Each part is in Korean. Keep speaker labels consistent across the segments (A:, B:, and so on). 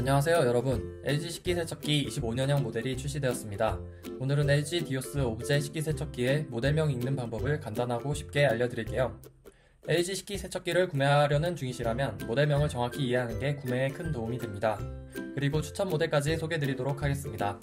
A: 안녕하세요 여러분. LG 식기세척기 25년형 모델이 출시되었습니다. 오늘은 LG 디오스 오브제 식기세척기의 모델명 읽는 방법을 간단하고 쉽게 알려드릴게요. LG 식기세척기를 구매하려는 중이시라면 모델명을 정확히 이해하는 게 구매에 큰 도움이 됩니다. 그리고 추천 모델까지 소개해드리도록 하겠습니다.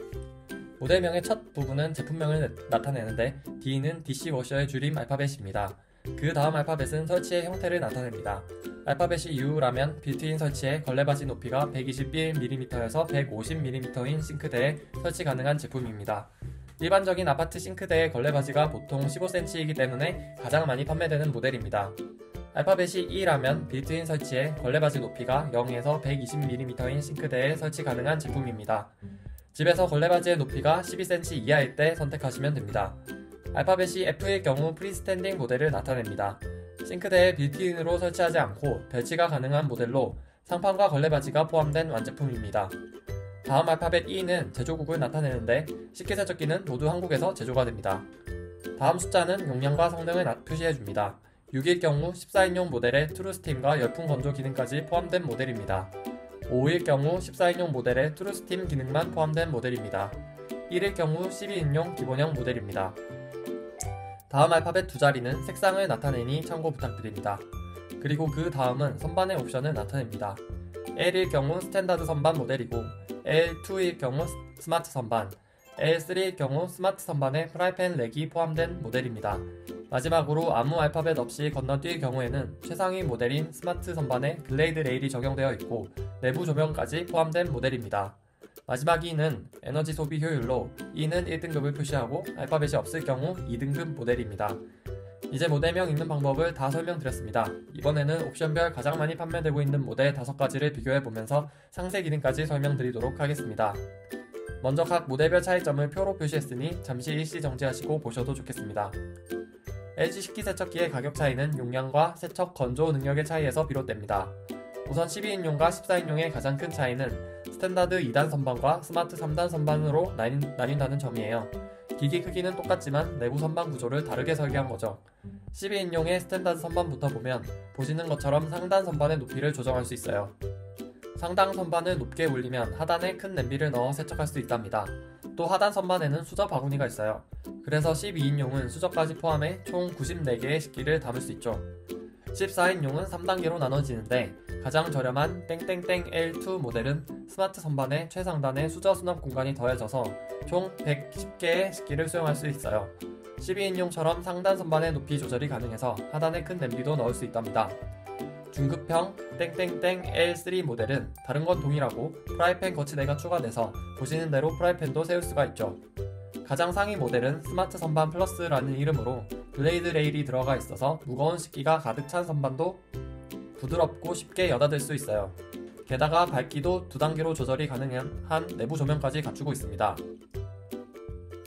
A: 모델명의 첫 부분은 제품명을 나타내는데 D는 디시워셔의 줄임 알파벳입니다. 그 다음 알파벳은 설치의 형태를 나타냅니다. 알파벳이 U라면 빌트인 설치에 걸레바지 높이가 121mm에서 150mm인 싱크대에 설치 가능한 제품입니다. 일반적인 아파트 싱크대의 걸레바지가 보통 15cm이기 때문에 가장 많이 판매되는 모델입니다. 알파벳이 E라면 빌트인 설치에 걸레바지 높이가 0에서 120mm인 싱크대에 설치 가능한 제품입니다. 집에서 걸레바지의 높이가 12cm 이하일 때 선택하시면 됩니다. 알파벳이 F일 경우 프리스탠딩 모델을 나타냅니다. 싱크대에 빌트인으로 설치하지 않고 배치가 가능한 모델로 상판과 걸레바지가 포함된 완제품입니다. 다음 알파벳 E는 제조국을 나타내는데 식기세척기는 모두 한국에서 제조가 됩니다. 다음 숫자는 용량과 성능을 표시해줍니다. 6일 경우 14인용 모델에 트루스팀과 열풍 건조 기능까지 포함된 모델입니다. 5일 경우 14인용 모델에 트루스팀 기능만 포함된 모델입니다. 1일 경우 12인용 기본형 모델입니다. 다음 알파벳 두 자리는 색상을 나타내니 참고 부탁드립니다. 그리고 그 다음은 선반의 옵션을 나타냅니다. L일 경우 스탠다드 선반 모델이고 L2일 경우 스마트 선반, L3일 경우 스마트 선반에 프라이팬 렉이 포함된 모델입니다. 마지막으로 아무 알파벳 없이 건너뛸 경우에는 최상위 모델인 스마트 선반에 글레이드 레일이 적용되어 있고 내부 조명까지 포함된 모델입니다. 마지막 E는 에너지 소비 효율로 E는 1등급을 표시하고 알파벳이 없을 경우 2등급 모델입니다. 이제 모델명 읽는 방법을 다 설명드렸습니다. 이번에는 옵션별 가장 많이 판매되고 있는 모델 5가지를 비교해보면서 상세 기능까지 설명드리도록 하겠습니다. 먼저 각 모델별 차이점을 표로 표시했으니 잠시 일시 정지하시고 보셔도 좋겠습니다. LG 식기세척기의 가격 차이는 용량과 세척 건조 능력의 차이에서 비롯됩니다. 우선 12인용과 14인용의 가장 큰 차이는 스탠다드 2단 선반과 스마트 3단 선반으로 나뉜다는 점이에요. 기기 크기는 똑같지만 내부 선반 구조를 다르게 설계한 거죠. 12인용의 스탠다드 선반부터 보면 보시는 것처럼 상단 선반의 높이를 조정할 수 있어요. 상단 선반을 높게 올리면 하단에 큰 냄비를 넣어 세척할 수 있답니다. 또 하단 선반에는 수저 바구니가 있어요. 그래서 12인용은 수저까지 포함해 총 94개의 식기를 담을 수 있죠. 14인용은 3단계로 나눠지는데 가장 저렴한 땡땡땡 L2 모델은 스마트 선반에 최상단에 수저 수납 공간이 더해져서 총 110개의 식기를 수용할 수 있어요. 12인용처럼 상단 선반의 높이 조절이 가능해서 하단에 큰 냄비도 넣을 수 있답니다. 중급형 땡땡땡 L3 모델은 다른 건 동일하고 프라이팬 거치대가 추가돼서 보시는 대로 프라이팬도 세울 수가 있죠. 가장 상위 모델은 스마트 선반 플러스라는 이름으로 블레이드 레일이 들어가 있어서 무거운 식기가 가득 찬 선반도 부드럽고 쉽게 여닫을 수 있어요. 게다가 밝기도 2단계로 조절이 가능한 내부 조명까지 갖추고 있습니다.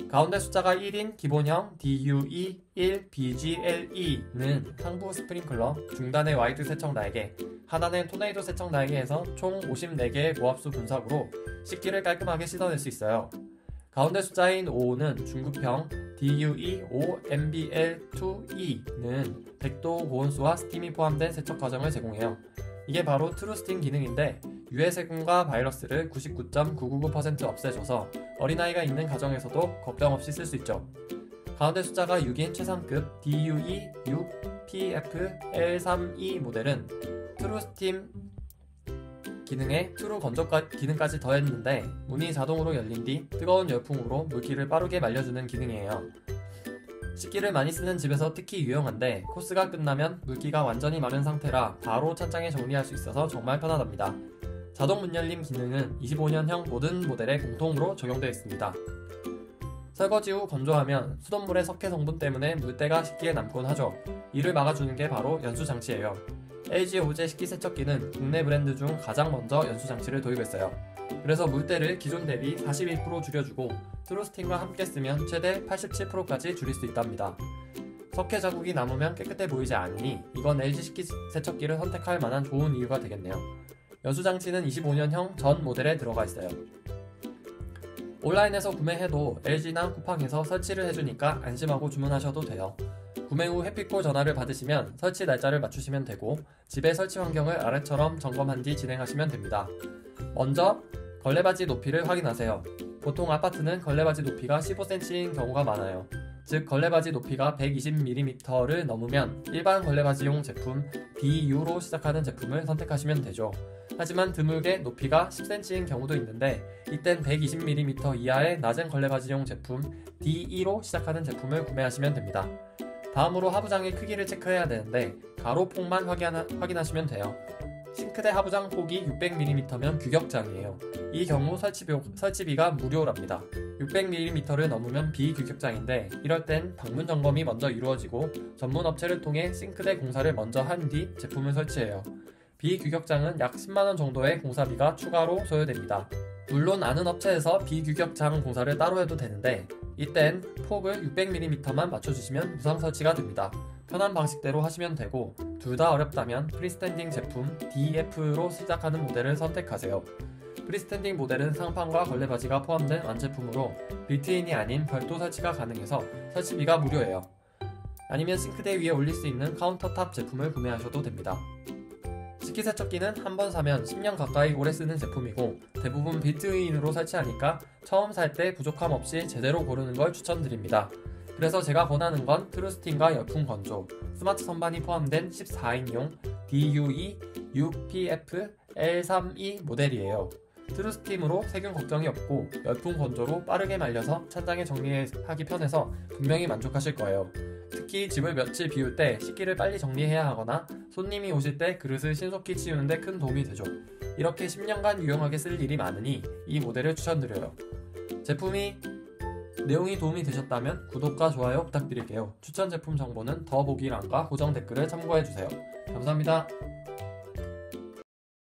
A: 가운데 숫자가 1인 기본형 DUE1BGLE는 상부 스프링클러, 중단의 와이드 세척 날개, 하단의 토네이도 세척 날개에서 총 54개의 고압수 분사구로 식기를 깔끔하게 씻어낼 수 있어요. 가운데 숫자인 5는 중급형 DUE5MBL2E는 100도 고온수와 스팀이 포함된 세척 과정을 제공해요. 이게 바로 트루스팀 기능인데 유해 세균과 바이러스를 99.999% 없애줘서 어린아이가 있는 가정에서도 걱정 없이 쓸 수 있죠. 가운데 숫자가 6인 최상급 DUE6PFL3E 모델은 트루스팀 기능에 트루 건조 기능까지 더했는데 문이 자동으로 열린 뒤 뜨거운 열풍으로 물기를 빠르게 말려주는 기능이에요. 식기를 많이 쓰는 집에서 특히 유용한데 코스가 끝나면 물기가 완전히 마른 상태라 바로 찬장에 정리할 수 있어서 정말 편하답니다. 자동 문 열림 기능은 25년형 모든 모델에 공통으로 적용되어 있습니다. 설거지 후 건조하면 수돗물의 석회 성분 때문에 물때가 식기에 남곤 하죠. 이를 막아주는 게 바로 연수장치예요. LG 오브제 식기세척기는 국내 브랜드 중 가장 먼저 연수장치를 도입했어요. 그래서 물때를 기존 대비 41% 줄여주고 트루스팀과 함께 쓰면 최대 87%까지 줄일 수 있답니다. 석회 자국이 남으면 깨끗해 보이지 않으니 이건 LG 식기세척기를 선택할 만한 좋은 이유가 되겠네요. 연수장치는 25년형 전 모델에 들어가 있어요. 온라인에서 구매해도 LG나 쿠팡에서 설치를 해주니까 안심하고 주문하셔도 돼요. 구매 후 햇빛콜 전화를 받으시면 설치 날짜를 맞추시면 되고 집의 설치 환경을 아래처럼 점검한 뒤 진행하시면 됩니다. 먼저 걸레바지 높이를 확인하세요. 보통 아파트는 걸레바지 높이가 15cm인 경우가 많아요. 즉 걸레바지 높이가 120mm를 넘으면 일반 걸레바지용 제품 DU로 시작하는 제품을 선택하시면 되죠. 하지만 드물게 높이가 10cm인 경우도 있는데 이땐 120mm 이하의 낮은 걸레바지용 제품 DE로 시작하는 제품을 구매하시면 됩니다. 다음으로 하부장의 크기를 체크해야 되는데 가로폭만 확인하시면 돼요. 싱크대 하부장 폭이 600mm면 규격장이에요. 이 경우 설치비가 무료랍니다. 600mm를 넘으면 비규격장인데 이럴 땐 방문 점검이 먼저 이루어지고 전문 업체를 통해 싱크대 공사를 먼저 한 뒤 제품을 설치해요. 비규격장은 약 10만원 정도의 공사비가 추가로 소요됩니다. 물론 아는 업체에서 비규격장 공사를 따로 해도 되는데 이땐 폭을 600mm만 맞춰주시면 무상 설치가 됩니다. 편한 방식대로 하시면 되고 둘 다 어렵다면 프리스탠딩 제품 DF로 시작하는 모델을 선택하세요. 프리스탠딩 모델은 상판과 걸레바지가 포함된 완제품으로 빌트인이 아닌 별도 설치가 가능해서 설치비가 무료예요. 아니면 싱크대 위에 올릴 수 있는 카운터탑 제품을 구매하셔도 됩니다. 식기세척기는 한 번 사면 10년 가까이 오래 쓰는 제품이고 대부분 빌트인으로 설치하니까 처음 살 때 부족함 없이 제대로 고르는 걸 추천드립니다. 그래서 제가 권하는 건 트루스팀과 열풍 건조, 스마트 선반이 포함된 14인용 DUE UPF L3E 모델이에요. 트루스팀으로 세균 걱정이 없고 열풍 건조로 빠르게 말려서 찬장에 정리하기 편해서 분명히 만족하실 거예요. 특히 집을 며칠 비울 때 식기를 빨리 정리해야 하거나 손님이 오실 때 그릇을 신속히 치우는 데 큰 도움이 되죠. 이렇게 10년간 유용하게 쓸 일이 많으니 이 모델을 추천드려요. 제품이 내용이 도움이 되셨다면 구독과 좋아요 부탁드릴게요. 추천 제품 정보는 더보기란과 고정 댓글을 참고해주세요. 감사합니다.